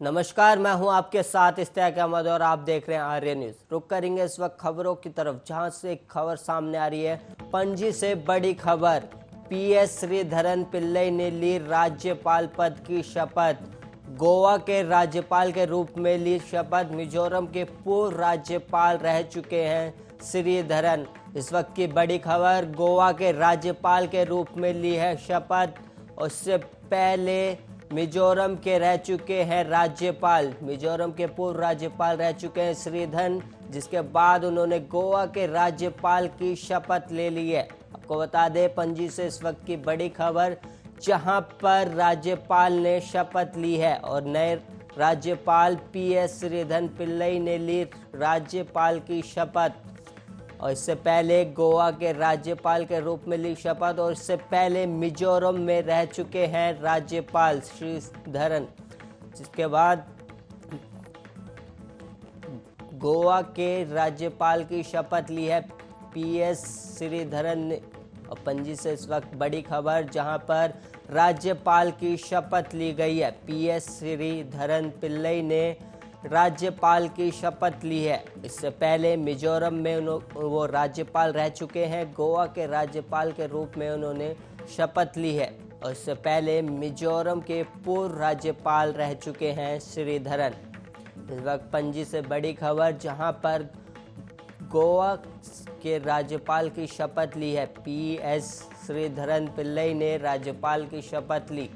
नमस्कार, मैं हूं आपके साथ इस्तेक अहमद और आप देख रहे हैं आर्य न्यूज। रुक करेंगे इस वक्त खबरों की तरफ, जहां से एक खबर सामने आ रही है। पणजी से बड़ी खबर, पीएस श्रीधरन पिल्लई ने ली राज्यपाल पद की शपथ। गोवा के राज्यपाल के रूप में ली शपथ। मिजोरम के पूर्व राज्यपाल रह चुके हैं श्रीधरन। इस वक्त की बड़ी खबर, गोवा के राज्यपाल के रूप में ली है शपथ। उससे पहले मिजोरम के रह चुके हैं राज्यपाल, मिजोरम के पूर्व राज्यपाल रह चुके हैं श्रीधरन, जिसके बाद उन्होंने गोवा के राज्यपाल की शपथ ले ली है। आपको बता दें, पणजी से इस वक्त की बड़ी खबर, जहां पर राज्यपाल ने शपथ ली है और नए राज्यपाल पीएस श्रीधरन पिल्लई ने ली राज्यपाल की शपथ। और इससे पहले गोवा के राज्यपाल के रूप में ली शपथ, और इससे पहले मिजोरम में रह चुके हैं राज्यपाल श्रीधरन, जिसके बाद गोवा के राज्यपाल की शपथ ली है पीएस श्रीधरन ने। और पणजी से इस वक्त बड़ी खबर, जहां पर राज्यपाल की शपथ ली गई है। पीएस श्रीधरन पिल्लई ने राज्यपाल की शपथ ली है। इससे पहले मिजोरम में वो राज्यपाल रह चुके हैं। गोवा के राज्यपाल के रूप में उन्होंने शपथ ली है। और इससे पहले मिजोरम के पूर्व राज्यपाल रह चुके हैं श्रीधरन। इस वक्त पणजी से बड़ी खबर, जहां पर गोवा के राज्यपाल की शपथ ली है। पीएस श्रीधरन पिल्लई ने राज्यपाल की शपथ ली।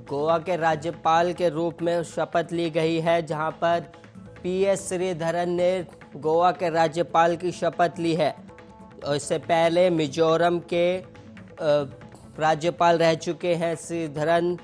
गोवा के राज्यपाल के रूप में शपथ ली गई है, जहां पर पीएस श्रीधरन ने गोवा के राज्यपाल की शपथ ली है। और इससे पहले मिजोरम के राज्यपाल रह चुके हैं श्रीधरन।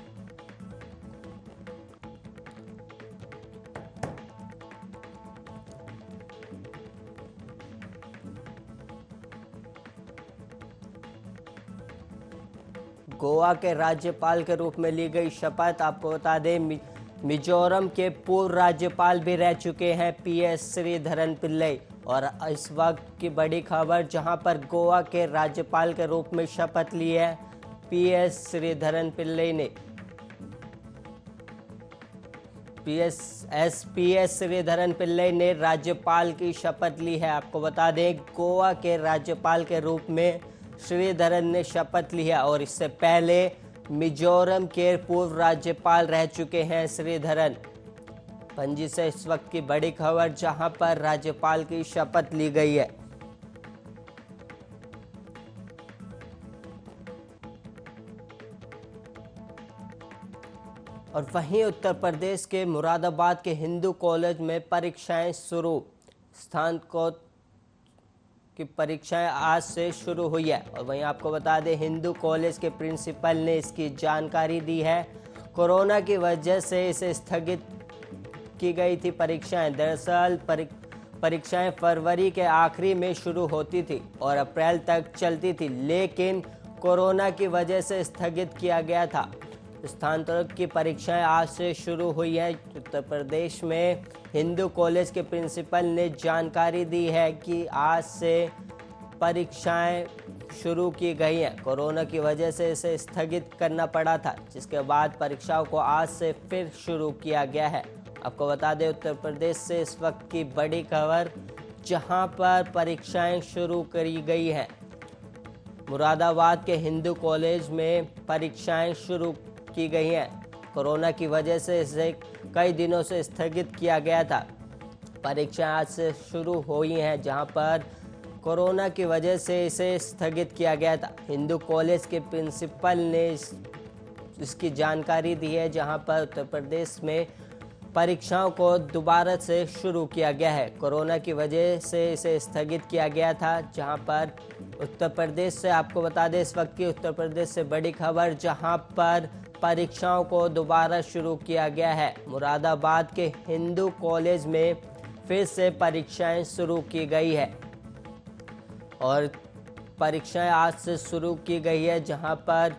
गोवा के राज्यपाल के रूप में ली गई शपथ। आपको बता दें, मिजोरम के पूर्व राज्यपाल भी रह चुके हैं पीएस श्रीधरन पिल्लई। और इस वक्त की बड़ी खबर, जहां पर गोवा के राज्यपाल के रूप में शपथ ली है पीएस श्रीधरन पिल्लई ने। पीएस श्रीधरन पिल्लई ने राज्यपाल की शपथ ली है। आपको बता दें, गोवा के राज्यपाल के रूप में श्रीधरन ने शपथ ली है। और इससे पहले मिजोरम के पूर्व राज्यपाल रह चुके हैं श्रीधरन। पणजी से इस वक्त की बड़ी खबर, जहां पर राज्यपाल की शपथ ली गई है। और वहीं उत्तर प्रदेश के मुरादाबाद के हिंदू कॉलेज में परीक्षाएं शुरू। स्नातकोत्तर की परीक्षाएं आज से शुरू हुई है। और वहीं आपको बता दें, हिंदू कॉलेज के प्रिंसिपल ने इसकी जानकारी दी है। कोरोना की वजह से इसे स्थगित की गई थी परीक्षाएं। दरअसल परीक्षाएं फरवरी के आखिरी में शुरू होती थी और अप्रैल तक चलती थी, लेकिन कोरोना की वजह से स्थगित किया गया था। स्नातक की परीक्षाएं आज से शुरू हुई है। उत्तर प्रदेश में हिंदू कॉलेज के प्रिंसिपल ने जानकारी दी है कि आज से परीक्षाएं शुरू की गई हैं। कोरोना की वजह से इसे स्थगित करना पड़ा था, जिसके बाद परीक्षाओं को आज से फिर शुरू किया गया है। आपको बता दें, उत्तर प्रदेश से इस वक्त की बड़ी खबर, जहां पर परीक्षाएं शुरू करी गई हैं। मुरादाबाद के हिंदू कॉलेज में परीक्षाएं शुरू की गई हैं। कोरोना की वजह से इसे कई दिनों से स्थगित किया गया था। परीक्षाएं आज से शुरू हुई हैं, जहां पर कोरोना की वजह से इसे स्थगित किया गया था। हिंदू कॉलेज के प्रिंसिपल ने इसकी जानकारी दी है, जहां पर उत्तर प्रदेश में परीक्षाओं को दोबारा से शुरू किया गया है। कोरोना की वजह से इसे स्थगित किया गया था, जहां पर उत्तर प्रदेश से, आपको बता दें, इस वक्त की उत्तर प्रदेश से बड़ी खबर, जहां पर परीक्षाओं को दोबारा शुरू किया गया है। मुरादाबाद के हिंदू कॉलेज में फिर से परीक्षाएं शुरू की गई है। और परीक्षाएं आज से शुरू की गई है, जहां पर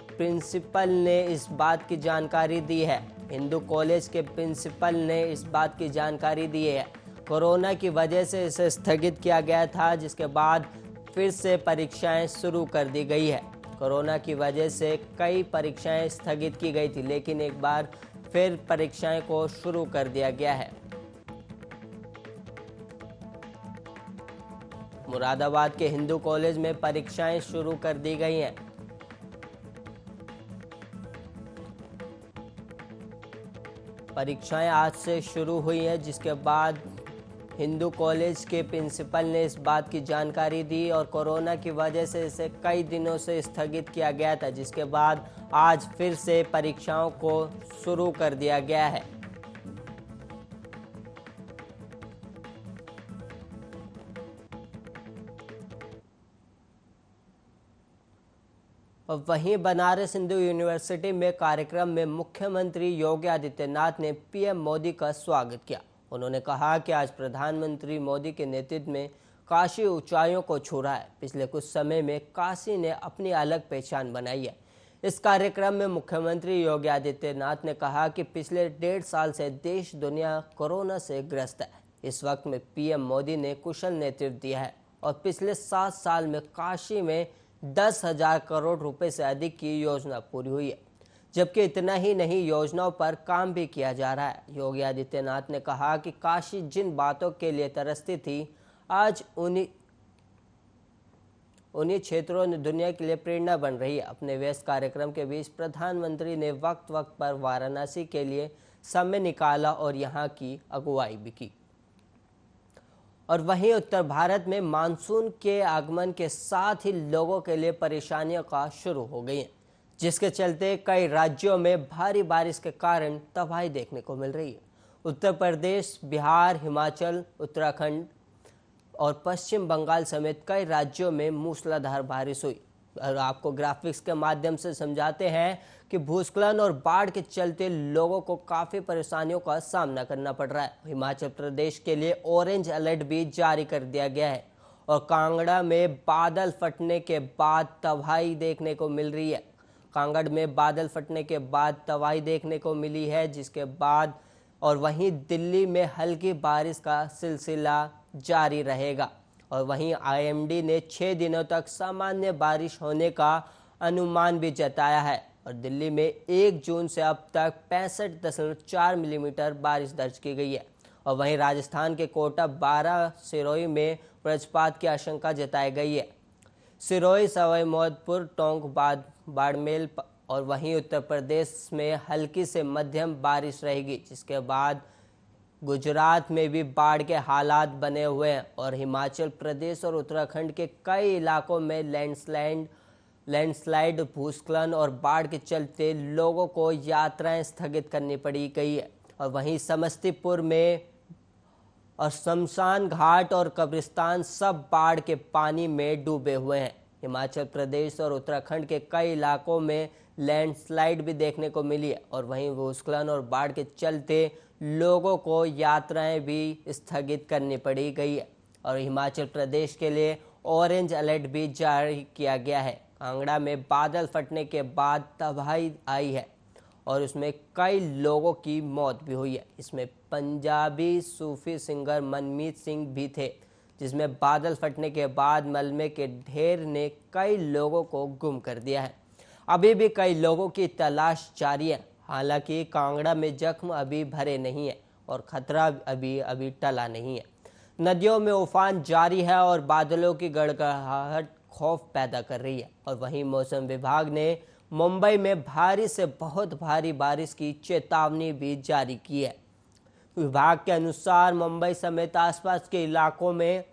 प्रिंसिपल ने इस बात की जानकारी दी है। हिंदू कॉलेज के प्रिंसिपल ने इस बात की जानकारी दी है। कोरोना की वजह से इसे स्थगित किया गया था, जिसके बाद फिर से परीक्षाएं शुरू कर दी गई है। कोरोना की वजह से कई परीक्षाएं स्थगित की गई थी, लेकिन एक बार फिर परीक्षाएं को शुरू कर दिया गया है। मुरादाबाद के हिंदू कॉलेज में परीक्षाएं शुरू कर दी गई हैं। परीक्षाएं आज से शुरू हुई हैं, जिसके बाद हिंदू कॉलेज के प्रिंसिपल ने इस बात की जानकारी दी और कोरोना की वजह से इसे कई दिनों से स्थगित किया गया था, जिसके बाद आज फिर से परीक्षाओं को शुरू कर दिया गया है। और वहीं बनारस हिंदू यूनिवर्सिटी में कार्यक्रम में मुख्यमंत्री योगी आदित्यनाथ ने पीएम मोदी का स्वागत किया। उन्होंने कहा कि आज प्रधानमंत्री मोदी के नेतृत्व में काशी ऊंचाइयों को छू रहा है। पिछले कुछ समय में काशी ने अपनी अलग पहचान बनाई है। इस कार्यक्रम में मुख्यमंत्री योगी आदित्यनाथ ने कहा कि पिछले 1.5 साल से देश दुनिया कोरोना से ग्रस्त है। इस वक्त में पीएम मोदी ने कुशल नेतृत्व दिया है और पिछले 7 साल में काशी में 10,000 करोड़ रुपए से अधिक की योजना पूरी हुई है, जबकि इतना ही नहीं, योजनाओं पर काम भी किया जा रहा है। योगी आदित्यनाथ ने कहा कि काशी जिन बातों के लिए तरसती थी, आज उन्हीं क्षेत्रों ने दुनिया के लिए प्रेरणा बन रही है। अपने व्यस्त कार्यक्रम के बीच प्रधानमंत्री ने वक्त वक्त पर वाराणसी के लिए समय निकाला और यहां की अगुवाई भी की। और वहीं उत्तर भारत में मानसून के आगमन के साथ ही लोगों के लिए परेशानियों का शुरू हो गई हैं, जिसके चलते कई राज्यों में भारी बारिश के कारण तबाही देखने को मिल रही है। उत्तर प्रदेश, बिहार, हिमाचल, उत्तराखंड और पश्चिम बंगाल समेत कई राज्यों में मूसलाधार बारिश हुई। और आपको ग्राफिक्स के माध्यम से समझाते हैं कि भूस्खलन और बाढ़ के चलते लोगों को काफ़ी परेशानियों का सामना करना पड़ रहा है। हिमाचल प्रदेश के लिए ऑरेंज अलर्ट भी जारी कर दिया गया है और कांगड़ा में बादल फटने के बाद तबाही देखने को मिल रही है। कांगड़ में बादल फटने के बाद तबाही देखने को मिली है, जिसके बाद और वहीं दिल्ली में हल्की बारिश का सिलसिला जारी रहेगा। और वहीं आईएमडी ने 6 दिनों तक सामान्य बारिश होने का अनुमान भी जताया है और दिल्ली में 1 जून से अब तक 65.4 मिलीमीटर बारिश दर्ज की गई है। और वहीं राजस्थान के कोटा 12 सिरोही में वज्रपात की आशंका जताई गई है। सिरोही, सवाई माधोपुर, टोंक, बाड़मेर और वहीं उत्तर प्रदेश में हल्की से मध्यम बारिश रहेगी, जिसके बाद गुजरात में भी बाढ़ के हालात बने हुए हैं और हिमाचल प्रदेश और उत्तराखंड के कई इलाकों में लैंडस्लाइड, भूस्खलन और बाढ़ के चलते लोगों को यात्राएं स्थगित करनी पड़ी गई है। और वहीं समस्तीपुर में और शमशान घाट और कब्रिस्तान सब बाढ़ के पानी में डूबे हुए हैं। हिमाचल प्रदेश और उत्तराखंड के कई इलाकों में लैंडस्लाइड भी देखने को मिली है और वहीं भूस्खलन और बाढ़ के चलते लोगों को यात्राएं भी स्थगित करनी पड़ी गई है। और हिमाचल प्रदेश के लिए ऑरेंज अलर्ट भी जारी किया गया है। कांगड़ा में बादल फटने के बाद तबाही आई है और उसमें कई लोगों की मौत भी हुई है। इसमें पंजाबी सूफी सिंगर मनमीत सिंह भी थे, जिसमें बादल फटने के बाद मलबे के ढेर ने कई लोगों को गुम कर दिया है। अभी भी कई लोगों की तलाश जारी है। हालांकि कांगड़ा में जख्म अभी भरे नहीं है और खतरा अभी टला नहीं है। नदियों में उफान जारी है और बादलों की गड़गड़ाहट खौफ पैदा कर रही है। और वहीं मौसम विभाग ने मुंबई में भारी से बहुत भारी बारिश की चेतावनी भी जारी की है। विभाग के अनुसार मुंबई समेत आसपास के इलाकों में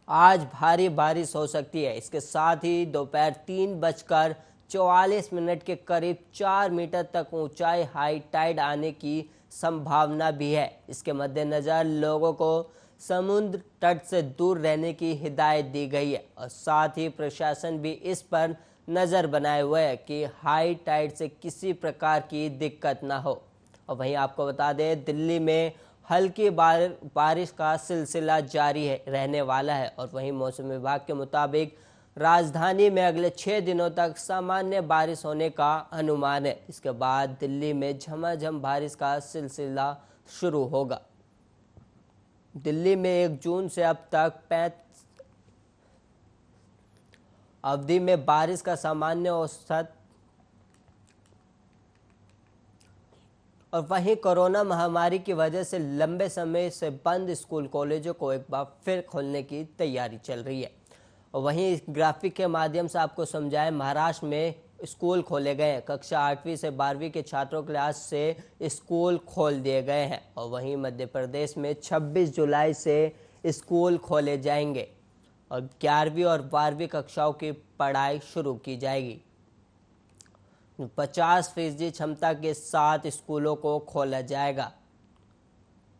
आज भारी बारिश हो सकती है। इसके साथ ही दोपहर 3:44 के करीब 4 मीटर तक ऊंचाई हाई टाइड आने की संभावना भी है। इसके मद्देनजर लोगों को समुद्र तट से दूर रहने की हिदायत दी गई है और साथ ही प्रशासन भी इस पर नज़र बनाए हुए है कि हाई टाइड से किसी प्रकार की दिक्कत ना हो। और वहीं आपको बता दें, दिल्ली में हल्की बारिश का सिलसिला जारी रहने वाला है और वहीं मौसम विभाग के मुताबिक राजधानी में अगले 6 दिनों तक सामान्य बारिश होने का अनुमान है। इसके बाद दिल्ली में झमाझम बारिश का सिलसिला शुरू होगा। दिल्ली में 1 जून से अब तक 5 अवधि में बारिश का सामान्य औसत। और वहीं कोरोना महामारी की वजह से लंबे समय से बंद स्कूल कॉलेजों को एक बार फिर खोलने की तैयारी चल रही है। और वहीं इस ग्राफिक के माध्यम से आपको समझाएं, महाराष्ट्र में स्कूल खोले गए हैं। कक्षा 8वीं से 12वीं के छात्रों के लिए आज से स्कूल खोल दिए गए हैं। और वहीं मध्य प्रदेश में 26 जुलाई से स्कूल खोले जाएंगे और 11वीं और 12वीं कक्षाओं की पढ़ाई शुरू की जाएगी। 50% क्षमता के साथ स्कूलों को खोला जाएगा।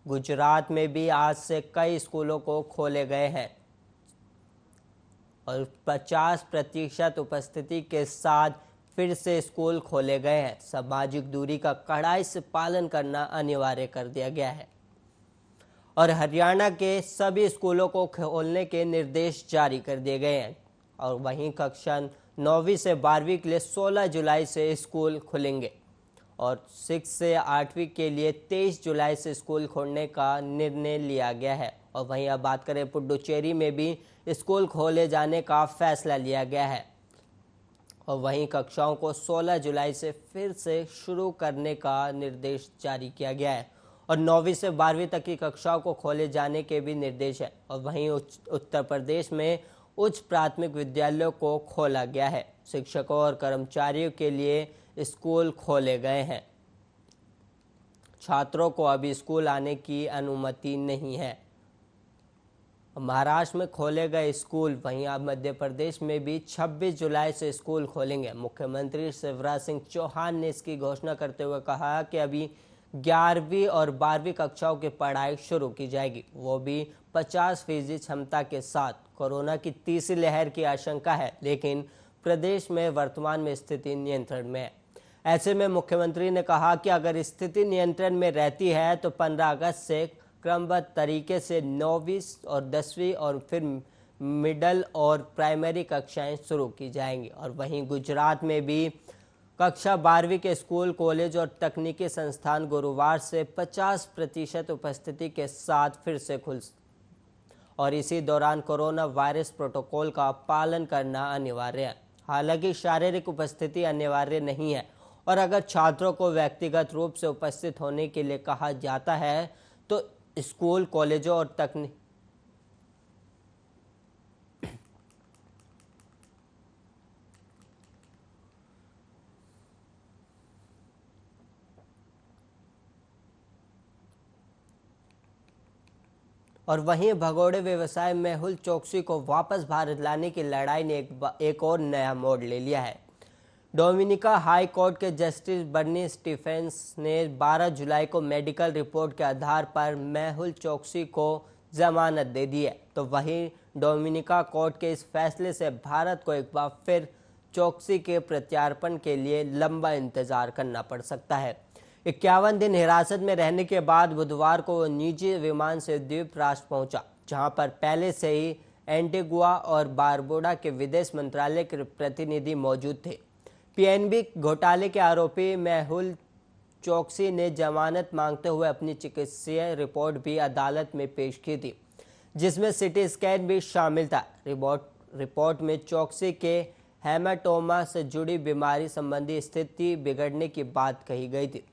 गुजरात में भी आज से कई स्कूलों को खोले गए हैं और 50% उपस्थिति के साथ फिर से स्कूल खोले गए हैं। सामाजिक दूरी का कड़ाई से पालन करना अनिवार्य कर दिया गया है और हरियाणा के सभी स्कूलों को खोलने के निर्देश जारी कर दिए गए हैं। और वहीं कक्षा 9वीं से 12वीं के लिए 16 जुलाई से स्कूल खुलेंगे और 6 से 8वीं के लिए 23 जुलाई से स्कूल खोलने का निर्णय लिया गया है। और वहीं अब बात करें, पुडुचेरी में भी स्कूल खोले जाने का फैसला लिया गया है और वहीं कक्षाओं को 16 जुलाई से फिर से शुरू करने का निर्देश जारी किया गया है और 9वीं से 12वीं तक की कक्षाओं को खोले जाने के भी निर्देश है। और वहीं उत्तर प्रदेश में उच्च प्राथमिक विद्यालयों को खोला गया है। शिक्षकों और कर्मचारियों के लिए स्कूल खोले गए हैं। छात्रों को अभी स्कूल आने की अनुमति नहीं है। महाराष्ट्र में खोले गए स्कूल, वहीं अब मध्य प्रदेश में भी 26 जुलाई से स्कूल खोलेंगे। मुख्यमंत्री शिवराज सिंह चौहान ने इसकी घोषणा करते हुए कहा कि अभी 11वीं और 12वीं कक्षाओं की पढ़ाई शुरू की जाएगी, वो भी 50% क्षमता के साथ। कोरोना की तीसरी लहर की आशंका है, लेकिन प्रदेश में वर्तमान में स्थिति नियंत्रण में है। ऐसे में मुख्यमंत्री ने कहा कि अगर स्थिति नियंत्रण में रहती है तो 15 अगस्त से क्रमबद्ध तरीके से 9वीं और 10वीं और फिर मिडिल और प्राइमरी कक्षाएं शुरू की जाएंगी। और वहीं गुजरात में भी कक्षा 12वीं के स्कूल, कॉलेज और तकनीकी संस्थान गुरुवार से 50% उपस्थिति के साथ फिर से खुल और इसी दौरान कोरोना वायरस प्रोटोकॉल का पालन करना अनिवार्य है। हालांकि शारीरिक उपस्थिति अनिवार्य नहीं है और अगर छात्रों को व्यक्तिगत रूप से उपस्थित होने के लिए कहा जाता है तो स्कूल, कॉलेजों और तकनीक और वहीं भगोड़े व्यवसाय मेहुल चोकसी को वापस भारत लाने की लड़ाई ने एक और नया मोड़ ले लिया है। डोमिनिका हाई कोर्ट के जस्टिस बर्नी स्टीफेंस ने 12 जुलाई को मेडिकल रिपोर्ट के आधार पर मेहुल चोकसी को जमानत दे दी है। तो वहीं डोमिनिका कोर्ट के इस फैसले से भारत को एक बार फिर चोकसी के प्रत्यार्पण के लिए लंबा इंतजार करना पड़ सकता है। 51 दिन हिरासत में रहने के बाद बुधवार को निजी विमान से द्वीप राष्ट्र पहुंचा, जहां पर पहले से ही एंटीगुआ और बारबुडा के विदेश मंत्रालय के प्रतिनिधि मौजूद थे। पीएनबी घोटाले के आरोपी मेहुल चोकसी ने जमानत मांगते हुए अपनी चिकित्सीय रिपोर्ट भी अदालत में पेश की थी, जिसमें सिटी स्कैन भी शामिल था। रिपोर्ट में चोकसी के हेमाटोमा से जुड़ी बीमारी संबंधी स्थिति बिगड़ने की बात कही गई थी।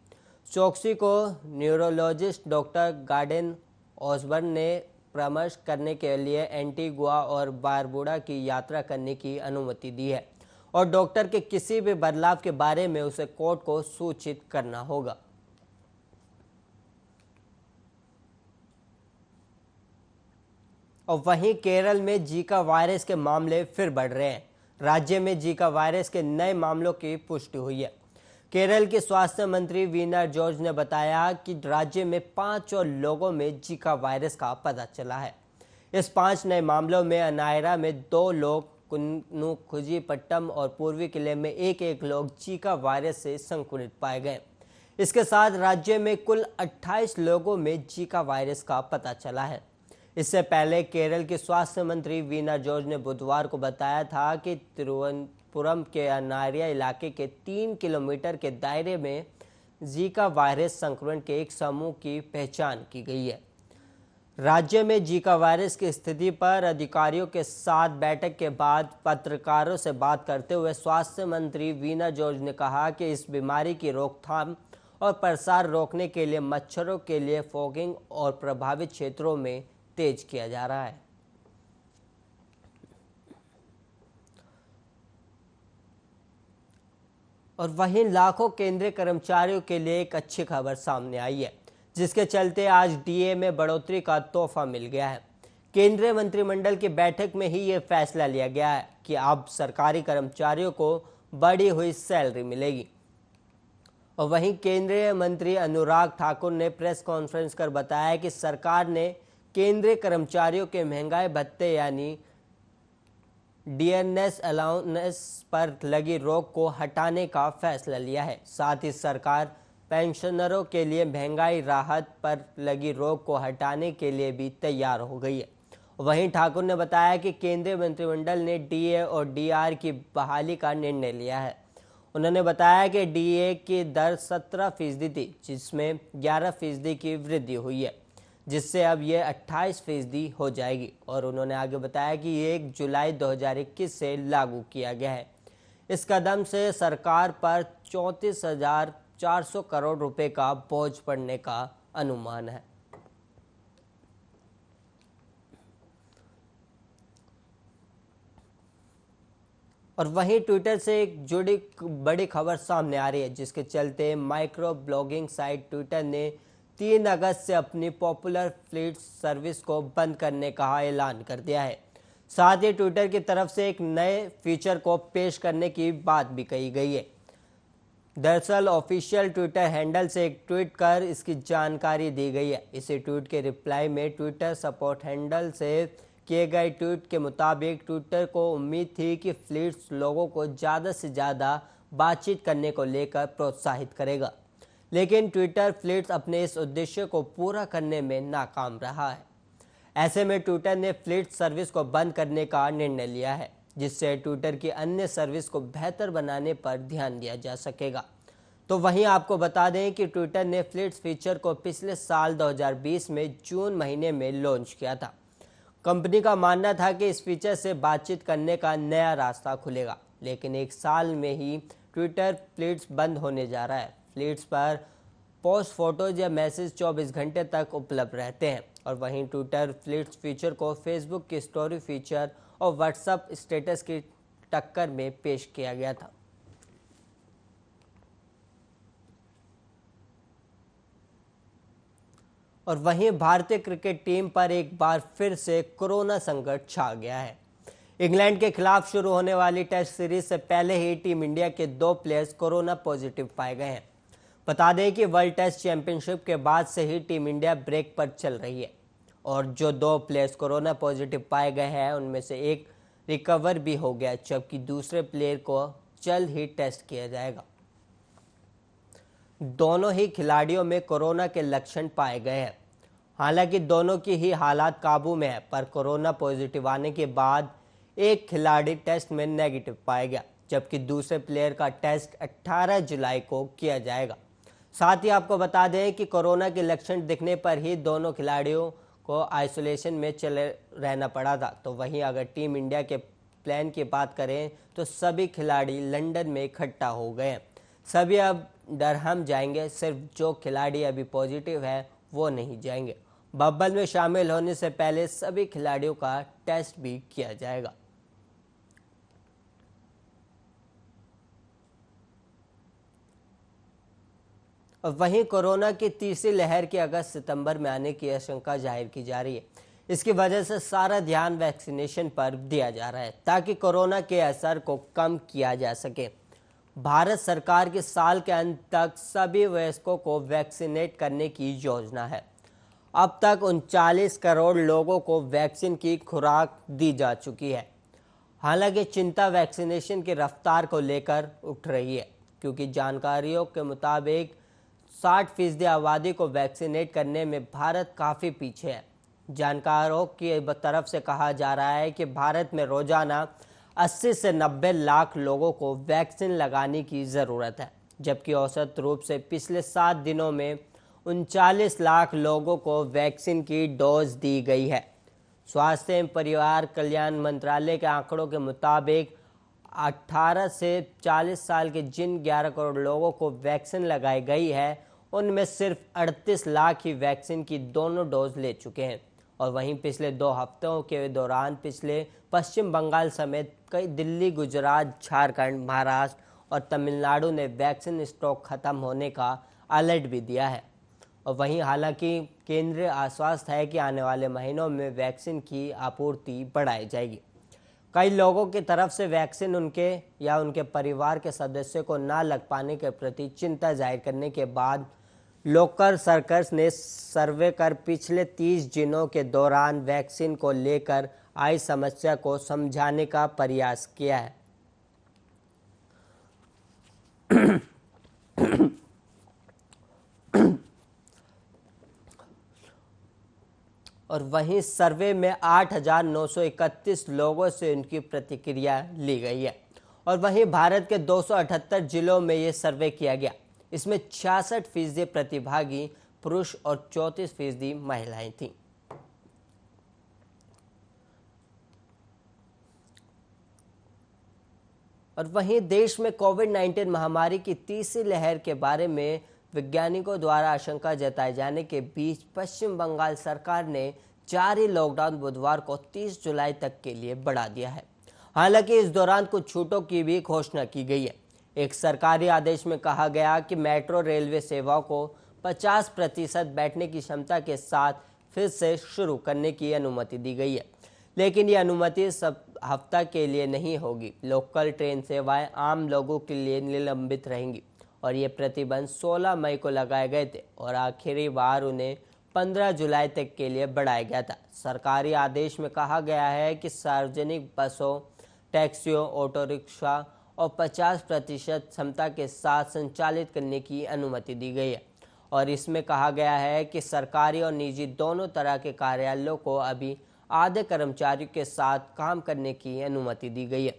चोकसी को न्यूरोलॉजिस्ट डॉक्टर गार्डेन ऑसबर्न ने परामर्श करने के लिए एंटीगुआ और बारबुडा की यात्रा करने की अनुमति दी है और डॉक्टर के किसी भी बदलाव के बारे में उसे कोर्ट को सूचित करना होगा। और वहीं केरल में जीका वायरस के मामले फिर बढ़ रहे हैं। राज्य में जीका वायरस के नए मामलों की पुष्टि हुई है। केरल के स्वास्थ्य मंत्री वीना जॉर्ज ने बताया कि राज्य में 5 और लोगों में जीका वायरस का पता चला है। इस 5 नए मामलों में अनायरा में 2 लोग, कुन्नुकुजीपट्टम और पूर्वी किले में 1 लोग जीका वायरस से संक्रमित पाए गए। इसके साथ राज्य में कुल 28 लोगों में जीका वायरस का पता चला है। इससे पहले केरल के स्वास्थ्य मंत्री वीना जॉर्ज ने बुधवार को बताया था कि तिरुवनंतपुरम के अनायरा इलाके के 3 किलोमीटर के दायरे में जीका वायरस संक्रमण के एक समूह की पहचान की गई है। राज्य में जीका वायरस की स्थिति पर अधिकारियों के साथ बैठक के बाद पत्रकारों से बात करते हुए स्वास्थ्य मंत्री वीना जॉर्ज ने कहा कि इस बीमारी की रोकथाम और प्रसार रोकने के लिए मच्छरों के लिए फॉगिंग और प्रभावित क्षेत्रों में तेज किया जा रहा है। और वहीं लाखों केंद्रीय कर्मचारियों के लिए एक अच्छी खबर सामने आई है, जिसके चलते आज डीए में बढ़ोतरी का तोहफा मिल गया है। केंद्रीय मंत्रिमंडल की बैठक में ही ये फैसला लिया गया है कि अब सरकारी कर्मचारियों को बढ़ी हुई सैलरी मिलेगी। और वहीं केंद्रीय मंत्री अनुराग ठाकुर ने प्रेस कॉन्फ्रेंस कर बताया कि सरकार ने केंद्रीय कर्मचारियों के महंगाई भत्ते यानी डियरनेस अलाउंस पर लगी रोक को हटाने का फैसला लिया है। साथ ही सरकार पेंशनरों के लिए महंगाई राहत पर लगी रोक को हटाने के लिए भी तैयार हो गई है। वहीं ठाकुर ने बताया कि केंद्रीय मंत्रिमंडल ने डीए और डीआर की बहाली का निर्णय लिया है। उन्होंने बताया कि डीए की दर 17% थी, जिसमें 11% की वृद्धि हुई है, जिससे अब ये 28% हो जाएगी। और उन्होंने आगे बताया कि ये 1 जुलाई 2021 से लागू किया गया है। इस कदम से सरकार पर 34,400 करोड़ रुपए का बोझ पड़ने का अनुमान है। और वहीं ट्विटर से एक जुड़ी बड़ी खबर सामने आ रही है, जिसके चलते माइक्रो ब्लॉगिंग साइट ट्विटर ने 3 अगस्त से अपनी पॉपुलर फ्लीट सर्विस को बंद करने का ऐलान कर दिया है। साथ ही ट्विटर की तरफ से एक नए फीचर को पेश करने की बात भी कही गई है। दरअसल ऑफिशियल ट्विटर हैंडल से एक ट्वीट कर इसकी जानकारी दी गई है। इसी ट्वीट के रिप्लाई में ट्विटर सपोर्ट हैंडल से किए गए ट्वीट के मुताबिक ट्विटर को उम्मीद थी कि फ्लीट्स लोगों को ज़्यादा से ज़्यादा बातचीत करने को लेकर प्रोत्साहित करेगा, लेकिन ट्विटर फ्लीट्स अपने इस उद्देश्य को पूरा करने में नाकाम रहा है। ऐसे में ट्विटर ने फ्लीट सर्विस को बंद करने का निर्णय लिया है, जिससे ट्विटर की अन्य सर्विस को बेहतर बनाने पर ध्यान दिया जा सकेगा। तो वहीं आपको बता दें कि ट्विटर ने फ्लीट्स फीचर को पिछले साल 2020 में जून महीने में लॉन्च किया था। कंपनी का मानना था कि इस फीचर से बातचीत करने का नया रास्ता खुलेगा, लेकिन 1 साल में ही ट्विटर फ्लीट्स बंद होने जा रहा है। फ्लीट्स पर पोस्ट, फोटोज या मैसेज 24 घंटे तक उपलब्ध रहते हैं। और वहीं ट्विटर फ्लीट्स फीचर को फेसबुक की स्टोरी फीचर और व्हाट्सएप स्टेटस की टक्कर में पेश किया गया था। और वहीं भारतीय क्रिकेट टीम पर एक बार फिर से कोरोना संकट छा गया है। इंग्लैंड के खिलाफ शुरू होने वाली टेस्ट सीरीज से पहले ही टीम इंडिया के 2 प्लेयर्स कोरोना पॉजिटिव पाए गए हैं। बता दें कि वर्ल्ड टेस्ट चैंपियनशिप के बाद से ही टीम इंडिया ब्रेक पर चल रही है, और जो 2 प्लेयर्स कोरोना पॉजिटिव पाए गए हैं उनमें से एक रिकवर भी हो गया, जबकि दूसरे प्लेयर को जल्द ही टेस्ट किया जाएगा। दोनों ही खिलाड़ियों में कोरोना के लक्षण पाए गए हैं। हालांकि दोनों की ही हालात काबू में है, पर कोरोना पॉजिटिव आने के बाद एक खिलाड़ी टेस्ट में नेगेटिव पाया गया, जबकि दूसरे प्लेयर का टेस्ट 18 जुलाई को किया जाएगा। साथ ही आपको बता दें कि कोरोना के लक्षण दिखने पर ही दोनों खिलाड़ियों को आइसोलेशन में चले रहना पड़ा था। तो वहीं अगर टीम इंडिया के प्लान की बात करें तो सभी खिलाड़ी लंदन में इकट्ठा हो गए हैं। सभी अब डरहम जाएंगे, सिर्फ जो खिलाड़ी अभी पॉजिटिव है वो नहीं जाएंगे। बबल में शामिल होने से पहले सभी खिलाड़ियों का टेस्ट भी किया जाएगा। और वहीं कोरोना की तीसरी लहर की अगस्त-सितंबर में आने की आशंका जाहिर की जा रही है। इसकी वजह से सारा ध्यान वैक्सीनेशन पर दिया जा रहा है, ताकि कोरोना के असर को कम किया जा सके। भारत सरकार की साल के अंत तक सभी वयस्कों को वैक्सीनेट करने की योजना है। अब तक 39 करोड़ लोगों को वैक्सीन की खुराक दी जा चुकी है। हालांकि चिंता वैक्सीनेशन की रफ्तार को लेकर उठ रही है, क्योंकि जानकारियों के मुताबिक 60% आबादी को वैक्सीनेट करने में भारत काफ़ी पीछे है। जानकारों की तरफ से कहा जा रहा है कि भारत में रोजाना 80 से 90 लाख लोगों को वैक्सीन लगाने की ज़रूरत है, जबकि औसत रूप से पिछले 7 दिनों में 39 लाख लोगों को वैक्सीन की डोज दी गई है। स्वास्थ्य एवं परिवार कल्याण मंत्रालय के आंकड़ों के मुताबिक 18 से 40 साल के जिन 11 करोड़ लोगों को वैक्सीन लगाई गई है, उनमें सिर्फ 38 लाख ही वैक्सीन की दोनों डोज ले चुके हैं। और वहीं पिछले 2 हफ्तों के दौरान पश्चिम बंगाल समेत कई दिल्ली, गुजरात, झारखंड, महाराष्ट्र और तमिलनाडु ने वैक्सीन स्टॉक खत्म होने का अलर्ट भी दिया है। और वहीं हालांकि केंद्र आश्वस्त है कि आने वाले महीनों में वैक्सीन की आपूर्ति बढ़ाई जाएगी। कई लोगों की तरफ से वैक्सीन उनके या उनके परिवार के सदस्यों को न लग पाने के प्रति चिंता जाहिर करने के बाद लोकल सर्कल्स ने सर्वे कर पिछले 30 दिनों के दौरान वैक्सीन को लेकर आई समस्या को समझाने का प्रयास किया है। और वहीं सर्वे में 8,931 लोगों से उनकी प्रतिक्रिया ली गई है। और वहीं भारत के 278 जिलों में ये सर्वे किया गया। इसमें 66% प्रतिभागी पुरुष और 34% महिलाएं थीं। और वहीं देश में कोविड-19 महामारी की तीसरी लहर के बारे में वैज्ञानिकों द्वारा आशंका जताए जाने के बीच पश्चिम बंगाल सरकार ने जारी लॉकडाउन बुधवार को 30 जुलाई तक के लिए बढ़ा दिया है। हालांकि इस दौरान कुछ छूटों की भी घोषणा की गई है। एक सरकारी आदेश में कहा गया कि मेट्रो रेलवे सेवाओं को 50% बैठने की क्षमता के साथ फिर से शुरू करने की अनुमति दी गई है, लेकिन ये अनुमति सब हफ्ता के लिए नहीं होगी। लोकल ट्रेन सेवाएं आम लोगों के लिए निलंबित रहेंगी और ये प्रतिबंध 16 मई को लगाए गए थे और आखिरी बार उन्हें 15 जुलाई तक के लिए बढ़ाया गया था। सरकारी आदेश में कहा गया है कि सार्वजनिक बसों, टैक्सियों, ऑटो रिक्शा और 50% क्षमता के साथ संचालित करने की अनुमति दी गई है। और इसमें कहा गया है कि सरकारी और निजी दोनों तरह के कार्यालयों को अभी आधे कर्मचारियों के साथ काम करने की अनुमति दी गई है।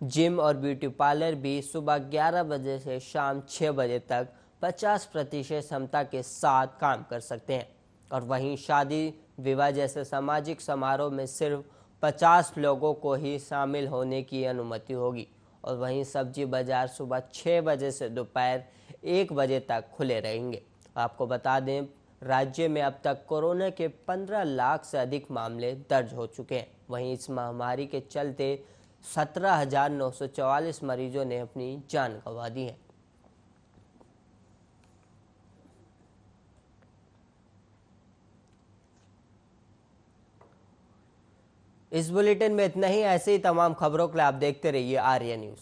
जिम और ब्यूटी पार्लर भी सुबह 11 बजे से शाम 6 बजे तक 50% क्षमता के साथ काम कर सकते हैं। और वहीं शादी विवाह जैसे सामाजिक समारोह में सिर्फ 50 लोगों को ही शामिल होने की अनुमति होगी। और वहीं सब्जी बाजार सुबह 6 बजे से दोपहर 1 बजे तक खुले रहेंगे। आपको बता दें, राज्य में अब तक कोरोना के 15 लाख से अधिक मामले दर्ज हो चुके हैं। वहीं इस महामारी के चलते 17,944 मरीजों ने अपनी जान गंवा दी है। इस बुलेटिन में इतना ही। ऐसे ही तमाम खबरों के लिए आप देखते रहिए आर्या न्यूज़।